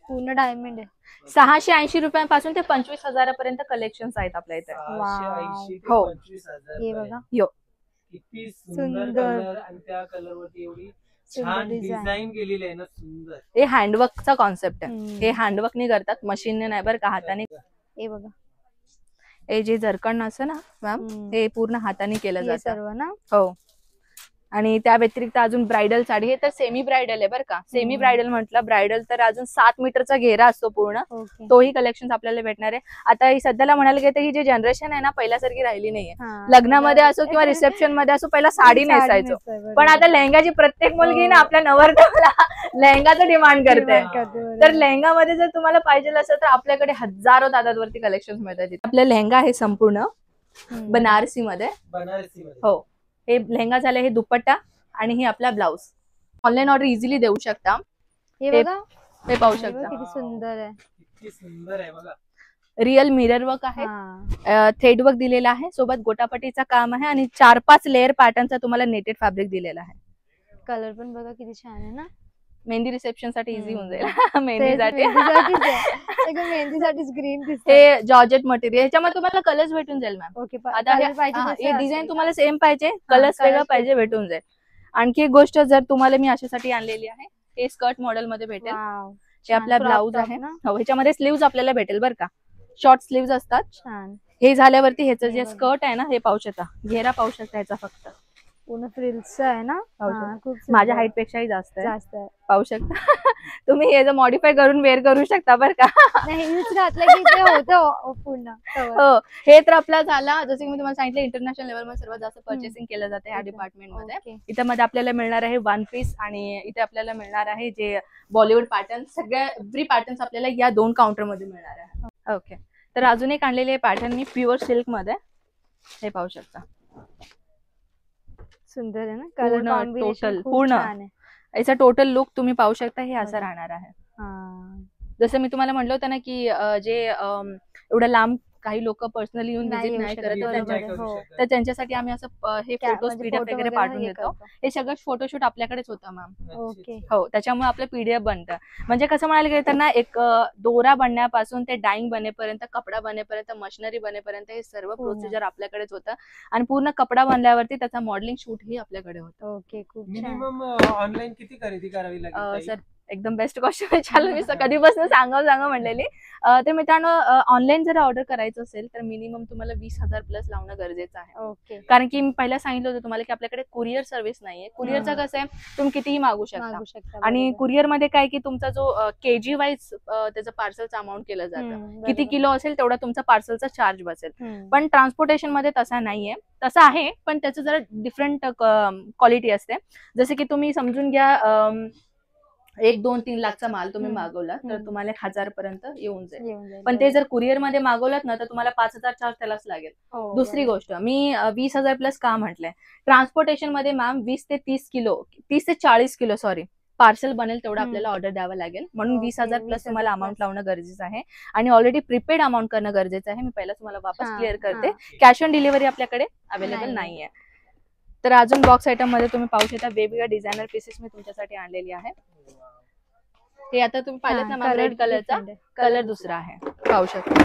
पूर्ण डायमंड आहे. 680 रुपयांपासून ते 25 हजारापर्यंत कलेक्शन आहेत आपल्या इथे. 680 ते हो. 25,000 हे पर्यंत. बघा किती सुंदर सुंदर. कलर आणि त्या कलर वरती एवढी सुंदर छान design. डिझाईन केलेली आहे ना, सुंदर. हे हँडवर्कचा कॉन्सेप्ट आहे. हम्म. हे हँडवर्कने करतात, मशीनने नाही बरं का, हाताने. हे बघा हे जे जरकण असं ना मॅम, हम्म. हे पूर्ण हाताने केलं हे जातं. सर्व ना. हो. आणि त्या व्यतिरिक्त अजून ब्रायडल साडी, हे तर सेमी ब्रायडल आहे बरं का. सेमी ब्रायडल म्हटलं, ब्रायडल तर अजून 7 मीटरचा घेरा असतो पूर्ण. ओके. तोही कलेक्शन आपल्याला भेटणार आहे. आता ही सध्याला म्हणायला गेलं तर ही जी जनरेशन आहे ना, पहिल्यासारखी राहिली नाहीये. हा. लग्नामध्ये असो किंवा रिसेप्शन मध्ये असो, पहिला साडी नेसायचो. नेसायचं, पण आता लेहंगाची प्रत्येक मुलगी ना आपल्या नवरदेवाला लेहंगाचं डिमांड करते. Demand करते, बरोबर. तर लेहंगामध्ये जर तुम्हाला पाहिजे असेल तर आपल्याकडे हजारो दादावरती कलेक्शन मिळतात. आपला लेहंगा आहे संपूर्ण हम्म. बनारसी मध्ये. बनारसी मध्ये. हो, हे लेहंगा झाले, हे दुपट्टा आणि हे आपला ब्लाउज. ऑनलाईन ऑर्डर इझिली देऊ शकता. हे हे बघा हे पाहू हे बघा, शकता. किती सुंदर आहे. किती सुंदर आहे बघा. रिअल मिरर वर्क आहे, हा. थ्रेड वर्क दिलेला आहे, सोबत गोटापटीचा काम आहे आणि 4-5 लेअर पॅटर्नचा तुम्हाला नेटेड फॅब्रिक दिलेला आहे. कलर पण बघा किती छान आहे ना. मेहंदी रिसेप्शन साठी इझी होऊन जाईल. तेच, मेहंदीसाठी मेहंदीसाठीच आहे. एकदम मेहंदीसाठीच ग्रीन दिसते. हे जॉर्जेट मटेरियल, ह्याच्यामध्ये तुम्हाला कलर्स भेटून जाईल मॅम. ओके. आता color पाहिजे तसे हे असेल. डिझाईन तुम्हाला सेम पाहिजे, कलर्स colors वेगळं पाहिजे, भेटून भेटून जाईल. आणखी एक गोष्ट जर तुम्हाला मी अशासाठी आणलेली आहे, हे स्कर्ट मॉडेल मध्ये भेटेल. वाव. हे आपला छान. ब्लाऊज crop top आहे. ना. हो, ह्याच्यामध्ये स्लीव्ज आपल्याला भेटेल बरं का. शॉर्ट स्लीव्ज असतात. छान. हे झाल्यावरती ह्याचं जे बरोबर. स्कर्ट आहे ना, हे पाहू शकता, घेरा पाहू शकता ह्याचा फक्त. पूर्ण फ्रिल्स आहे ना. पाहू हा, शकता. खूप सुंदर. माझ्या हाईट पेक्षाही जास्त आहे. जास्त आहे. पाहू शकता. तुम्ही हे जर मॉडिफाय करून वेअर करू शकता बरं का. नाही, हीच घातलं की ते होतं पूर्ण cover. हो, हे तर आपला झाला. जसं की मी तुम्हाला सांगितलं, इंटरनॅशनल लेवलमध्ये सर्वात जास्त पर्चेसिंग केलं जाते ह्या ओके. डिपार्टमेंट मध्ये. ओके. इथे मध्ये आपल्याला मिळणार आहे 1 पीस आणि इथे आपल्याला मिळणार आहे जे बॉलिवूड पॅटर्न. सगळ्या एव्हरी पॅटर्न्स आपल्याला या 2 काउंटर मध्ये मिळणार आहे. ओके. तर अजून एक आणलेले पॅटर्न मी प्युअर सिल्क मध्ये, हे पाहू शकता. सुंदर आहे ना. कलर पूर्ण कॉम्बिनेशन total, खूप पूर्ण. छान आहे. याचा टोटल लुक तुम्ही पाहू शकता, हे असं बघा. राहणार आहे. हा. जसं मी तुम्हाला म्हटलं होतं ना की जे एवढं लांब काही लोक पर्सनली येऊन नाही व्हिजिट येऊ नाही शकत, करत, तर बरोबर आहे. त्यांच्या- हो. तर त्यांच्यासाठी आम्ही असं हे फोटोज म्हणजे पीडीएफ photo वगैरे वगैरे पाठवून हे देतो. करतो. हे सगळं फोटोशूट आपल्याकडेच होतं मॅम. ओके. हो, त्याच्यामुळे आपलं पीडीएफ बनतं. म्हणजे कसं म्हणायला गेलं तर ना, एक दोरा बनण्यापासून ते डाईंग बनेपर्यंत, कपडा बनेपर्यंत, मशिनरी बनेपर्यंत हे सर्व पूर्ण. प्रोसिजर आपल्याकडेच होतं. आणि पूर्ण कपडा बनल्यावरती त्याचा मॉडेलिंग शूट ही आपल्याकडे होतं. ओके, खूप छान. मिनिमम ऑनलाईन किती खरेदी करावी लागेल सर एकदम बेस्ट क्वेश्चन विचारलं मी कधीपासून सांगा म्हणलेली. तर मित्रांनो, ऑनलाईन जर ऑर्डर करायचं असेल तर मिनिमम तुम्हाला 20,000 प्लस लावणं गरजेचं आहे. ओके. कारण की मी पहिला सांगितलं होतं तुम्हाला की आपल्याकडे कुरिअर सर्व्हिस नाहीये. कुरिअरचं कसं आहे, तुम्ही कितीही मागू शकता. मागू शकता. आणि बरोबर. कुरिअर मध्ये काय की तुमचा जो केजी वाईज त्याचं पार्सलचं अमाऊंट केलं जातं. किती बरोबर. किलो असेल तेवढा तुमचा पार्सलचा चार्ज बसेल. हम्म. पण ट्रान्सपोर्टेशन मध्ये तसा नाहीये. तसं आहे पण त्याचं जरा डिफरंट क्वालिटी असते. जसे की तुम्ही समजून घ्या, 1, 2, 3 लाखचा माल तुम्ही मागवला तर तुम्हाला 1,000 पर्यंत येऊन जाईल. येऊन जाईल. पण ते जर कुरिअर मध्ये मागवलात ना तर तुम्हाला 5,000 चार्ज त्यालाच लागेल. हो, दुसरी बरोबर. गोष्ट, मी 20,000 प्लस का म्हटलंय, ट्रान्सपोर्टेशन मध्ये मॅम 20 ते 30 किलो 30 ते 40 किलो पार्सल बनेल तेवढं आपल्याला ऑर्डर द्यावं लागेल. म्हणून ओके, 20,000 प्लस 20,000 तुम्हाला plus. अमाऊंट लावणं गरजेचं आहे. आणि ऑलरेडी प्रीपेड अमाऊंट करणं गरजेचं आहे. मी पहिला तुम्हाला वापस हा, क्लिअर करते. हा. कॅश ऑन डिलिव्हरी आपल्याकडे अवेलेबल नाहीये. नाहीये. तर अजून बॉक्स आयटम मध्ये तुम्ही पाहू शकता वेगवेगळ्या डिझायनर पीसेस मी तुमच्यासाठी आणलेली आहे. हे आता तुम्ही पाहिलं ना मॅम, रेड कलरचा कलर दुसरा आहे, पाहू शकता.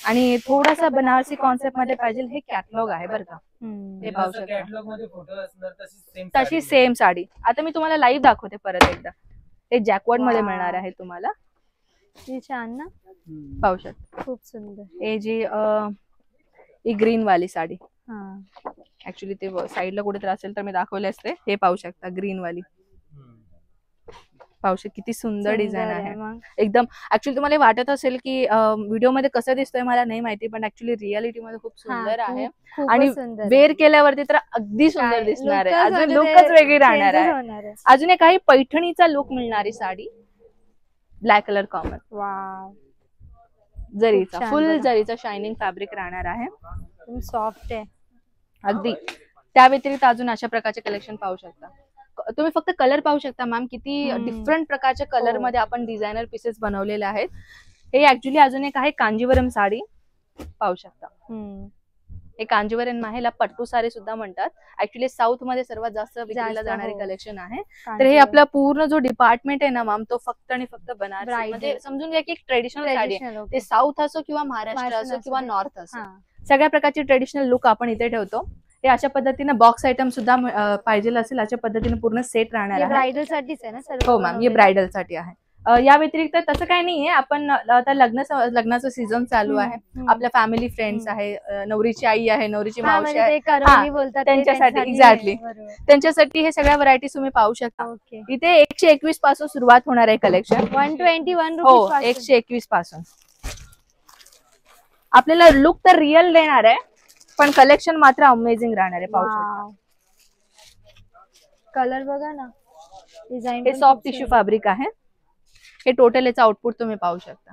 आणि थोडासा बनारसी कॉन्सेप्ट मध्ये पाहिजे हे कॅटलॉग आहे बरं का. हे पाहू शकता. कॅटलॉग मध्ये फोटो असणार तशी सेम साडी आता मी तुम्हाला लाईव्ह दाखवते परत एकदा. हे जॅकवर्ड मध्ये Wow. मिळणार आहे तुम्हाला, ही छान ना, पाहू शकता. खूप सुंदर. हे जी ही ग्रीन वाली साडी, हा. ऍक्च्युली ते साईडला कुठे असेल तर मी दाखवले असते. हे पाहू शकता ग्रीन वाली, पाहू शकता किती सुंदर डिझाईन आहे. मग एकदम ऍक्च्युली तुम्हाला वाटत असेल की व्हिडिओ मध्ये कसं दिसतोय मला नाही माहिती, पण ऍक्च्युली रियालिटी मध्ये खूप सुंदर आहे. आणि वेअर केल्यावरती तर अगदी सुंदर दिसणार आहे. अजून लुकच वेगळी राहणार आहे. अजून एक आहे पैठणीचा लुक मिळणारी sari, black colour common, wow, जरीचा छान फुल बघा. जरीचा शायनिंग फॅब्रिक राहणार आहे सॉफ्ट आहे अगदी. त्या व्यतिरिक्त अजून अशा प्रकारचे कलेक्शन पाहू शकता. तुम्ही फक्त कलर पाहू शकता मॅम, किती डिफरंट प्रकारच्या कलर हो. मध्ये आपण डिझायनर पीसेस बनवलेले आहेत. हे ऍक्च्युली अजून एक आहे कांजीवरम साडी, पाहू शकता. हे कांजीवरम आहे, पट्टू साडी सुद्धा म्हणतात. ऍक्च्युली साऊथ मध्ये सर्वात जास्त विकलेला जाणारी हो. कलेक्शन आहे. तर हे आपला पूर्ण जो डिपार्टमेंट आहे ना मॅम, तो फक्त आणि फक्त बनारसी Bridal. म्हणजे समजून घ्या की ट्रेडिशनल साडी आहे. ट्रेडिशनल. ते साऊथ असो किंवा महाराष्ट्र महाराष्ट्र असो किंवा असो. नॉर्थ असो, हा. सगळ्या प्रकारची ट्रेडिशनल लुक आपण इथे ठेवतो. हे अशा पद्धतीने बॉक्स आयटम सुद्धा पाहिजे असेल अशा पद्धतीने पूर्ण सेट राहणार आहे. ब्रायडल साठीच आहे ना सर्व? हो मॅम, हे ब्रायडल साठी आहे. या व्यतिरिक्त तसं काही नाहीये. आपण आता लग्नाचं सीझन चालू आहे. आपल्या फॅमिली फ्रेंड्स आहे, नवरीची आई आहे, नवरीची मावशी आहे, त्यांच्यासाठी एक्झॅक्टली त्यांच्यासाठी हे सगळ्या व्हरायटीज तुम्ही पाहू शकता. इथे 121 पासून सुरुवात होणार आहे कलेक्शन. 121 हो, 121 पासून आपल्याला लुक तर रिअल देणार आहे, पण कलेक्शन मात्र अमेझिंग राहणार आहे. पाहू शकता. कलर बघा ना, डिझाईन हे सॉफ्ट टिश्यू फॅब्रिक आहे. हे टोटल याचं आउटपुट तुम्ही पाहू शकता.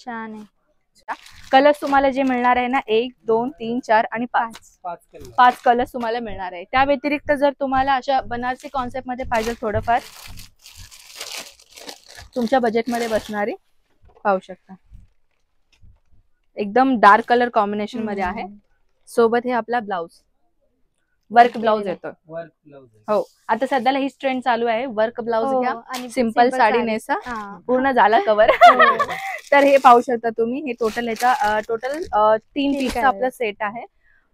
छान आहे. कलर्स तुम्हाला जे मिळणार आहे ना, 1, 2, 3, 4 आणि 5 कलर्स तुम्हाला मिळणार आहे. त्या व्यतिरिक्त जर तुम्हाला अशा बनारसी कॉन्सेप्ट मध्ये पाहिजे थोडंफार तुमच्या बजेटमध्ये बसणारी, पाहू शकता. एकदम डार्क कलर कॉम्बिनेशन मध्ये आहे. सोबत हे आपला ब्लाउज, वर्क ब्लाउज येतो. हो, आता सध्याला ही ट्रेंड चालू आहे, वर्क ब्लाउज घ्या आणि सिंपल साडी नेसा, पूर्ण झाला कव्हर. तर हे पाहू शकता तुम्ही. हे टोटल याचा टोटल 3 पीसचा आपला सेट आहे.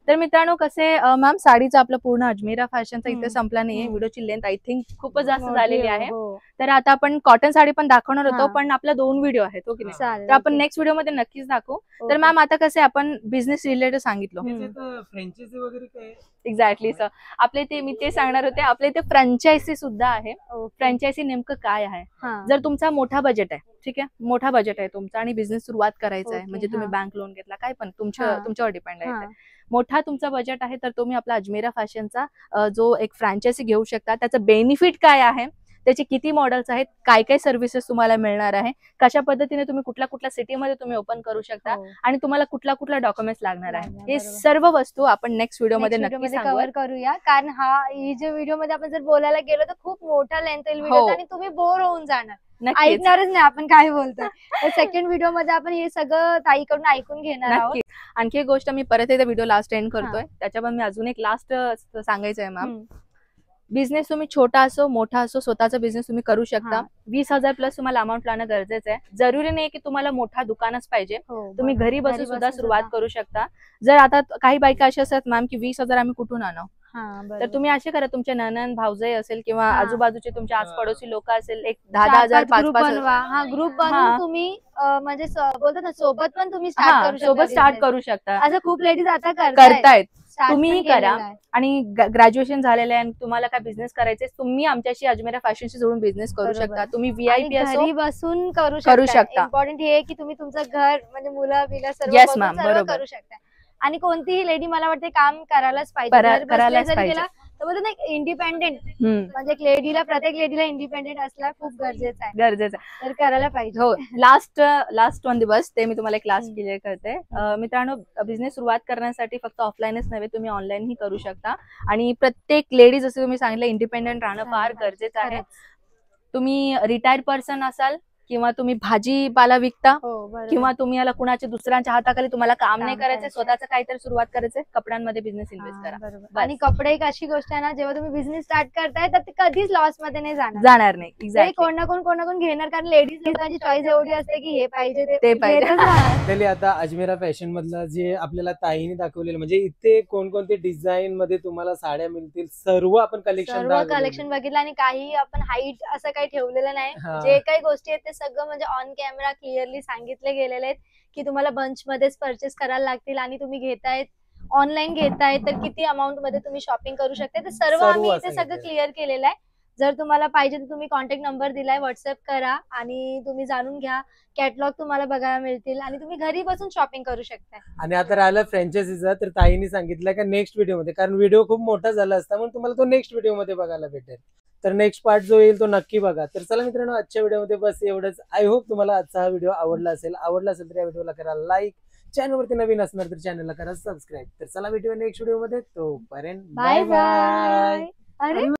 तर मित्रांनो, कसे मॅम, साडीचा आपला पूर्ण अजमेरा फॅशनचा इथे संपला नाहीये. व्हिडिओची लेंथ आय थिंक खूपच जास्त झालेली आहे. तर आता आपण कॉटन साडी पण दाखवणार होतो, पण आपला 2 व्हिडिओ आहेत, हो की नाही? तर आपण नेक्स्ट व्हिडिओ मध्ये नक्कीच दाखवू. तर मॅम, आता कसे आपण बिझनेस रिलेटेड सांगितलं, फ्रँचायझी वगैरे काय? Exactly sir. आपल्या इथे मी ते सांगणार होते, आपल्या इथे फ्रँचायझी सुद्धा आहे. फ्रँचायझी नेमकं काय आहे? जर तुमचा मोठा बजेट आहे, ठीक आहे, मोठा बजेट आहे तुमचा आणि बिझनेस सुरुवात करायचा आहे, म्हणजे तुम्ही बँक लोन घेतला, काय पण तुमच्यावर डिपेंड आहे. मोठा तुमचा बजेट आहे तर तुम्ही आपला अजमेरा फॅशनचा जो एक फ्रँचायझी घेऊ शकता. त्याचं बेनिफिट काय आहे त्याचे किती मॉडेल्स आहेत, काय काय सर्व्हिसेस तुम्हाला मिळणार आहे, कशा पद्धतीने तुम्ही कुठल्या कुठल्या सिटीमध्ये तुम्ही ओपन करू शकता हो. आणि तुम्हाला कुठल्या कुठल्या डॉक्युमेंट्स लागणार आहे, लागणार, हे बरोबर. सर्व वस्तू आपण नेक्स्ट व्हिडिओमध्ये Next नक्की video मध्ये सांगू. कव्हर करूया, कारण ही जे व्हिडिओ मध्ये आपण जर बोलायला गेलो तर खूप मोठा लेंथ येईल हो. व्हिडिओ आणि तुम्ही बोर होऊन जाणार, नक्कीच ऐकणारच नाही आपण काय बोलतोय. तर सेकंड व्हिडिओ मध्ये आपण हे सगळं ताईकडून ऐकून घेणार आहोत. नक्की. आणखी एक गोष्ट मी परत एकदा व्हिडिओ लास्ट एंड करतोय, त्याच्यामध्ये मी अजून एक लास्ट सांगायचं आहे मॅम. बिझनेस तुम्ही छोटा असो मोठा असो, स्वतःचा बिझनेस तुम्ही करू शकता. 20,000 प्लस तुम्हाला अमाऊंट लावणं गरजेचं आहे. जरुरी नाही की तुम्हाला मोठा दुकानच पाहिजे, तुम्ही घरी बसून सुद्धा सुरुवात करू शकता. जर आता काही बायका अशा असतात मॅम की 20,000 आम्ही कुठून आणू, तर तुम्ही असे करा, तुमचे ननन भाऊजाई असेल किंवा आजूबाजूचे तुमचे आसपडोसी लोक असेल, एक 10,000 ग्रुप बनवा. ग्रुप बनवून तुम्ही म्हणजे बोलतात ना, सोबत पण तुम्ही सोबत स्टार्ट करू शकता. असं खूप लेडीज आता करतायत, तुम्हीही करा. आणि ग्रॅज्युएशन झालेलं आहे आणि तुम्हाला काय बिझनेस करायचे, तुम्ही आमच्याशी अजमेरा फॅशनशी जोडून बिझनेस करू शकता. तुम्ही VIP असो, घरी बसून करू शकता. इम्पॉर्टंट हे की तुम्ही तुमचं घर म्हणजे मुलं बिलं सर्व Yes, बघून ma'am, सर्व बरोबर. करू शकता. आणि कोणतीही लेडी मला वाटते काम करायलाच पाहिजे. घर बसल्या करायलाच जरी पाहिजे. गेला तर बोलतो ना इंडिपेंडेंट, म्हणजे एक लेडीला, प्रत्येक लेडीला इंडिपेंडेंट असला खूप गरजेचं आहे, गरजेचं. तर करायला पाहिजे. हो, लास्ट 1 दिवस ते मी तुम्हाला एक लास्ट क्लिअर करते. मित्रांनो, बिझनेस सुरुवात करण्यासाठी फक्त ऑफलाईनच नव्हे, तुम्ही ऑनलाईनही करू शकता. आणि प्रत्येक लेडीज, जसं तुम्ही सांगितलं, इंडिपेंडेंट राहणं फार गरजेचं आहे. तुम्ही रिटायर्ड पर्सन असाल किंवा तुम्ही भाजीपाला विकता किंवा तुम्ही याला कुणाच्या दुसऱ्यांच्या हाताखाली तुम्हाला काम नाही करायचं, स्वतःचं काहीतरी सुरुवात करायचं, कपड्यांमध्ये बिझनेस इन्व्हेस्ट करा. आणि कपडे एक अशी गोष्ट आहे ना, जेव्हा तुम्ही बिझनेस स्टार्ट करताय तर ते कधीच लॉस मध्ये नाही जाणार नाही. ते एक्झॅक्टली. कोण ना कोण घेणार, कारण लेडीज लोकांची चॉईस एवढी असते की हे पाहिजे ते पाहिजे. घेतच राहणार. आपल्याला आता अजमेरा फॅशन मधलं जे आपल्याला ताईने दाखवलेलं, म्हणजे इथे कोणकोणते डिझाईन मध्ये तुम्हाला साड्या मिळतील, सर्व आपण सर्व कलेक्शन बघितलं आणि काही आपण हाईट असं काही ठेवलेलं नाही. हा. जे काही गोष्टी आहेत ते सगळं म्हणजे ऑन कॅमेरा क्लिअरली सांगितले गेलेले आहेत की तुम्हाला बंच मध्येच परचेस करायला लागतील आणि तुम्ही घेतायत ऑनलाईन घेताय तर किती अमाऊंट मध्ये तुम्ही शॉपिंग करू शकता, ते सर्व आम्ही इथे सगळं क्लिअर केलेलं आहे. जर तुम्हाला पाहिजे तर तुम्ही कॉन्टॅक्ट नंबर दिलाय, व्हॉट्सअप करा आणि तुम्ही जाणून घ्या. कॅटलॉग तुम्हाला बघायला मिळतील आणि तुम्ही घरी बसून शॉपिंग करू शकता. आणि आता राहिलं फ्रँचायझीचा, तर ताईने सांगितलं का नेक्स्ट व्हिडिओ मध्ये, कारण व्हिडिओ खूप मोठा झाला असता म्हणून तुम्हाला तो नेक्स्ट व्हिडिओ मध्ये बघायला भेटेल. तर नेक्स्ट पार्ट जो येईल तो नक्की बघा. तर चला मित्रांनो, आजच्या व्हिडिओमध्ये बस एवढंच. आय होप तुम्हाला आजचा हा व्हिडिओ आवडला असेल तर या व्हिडिओला करा लाईक, चॅनलवरती नवीन असणार तर चॅनलला करा सबस्क्राईब. तर चला भेटूया नेक्स्ट व्हिडिओ मध्ये, तोपर्यंत बाय बाय. अरे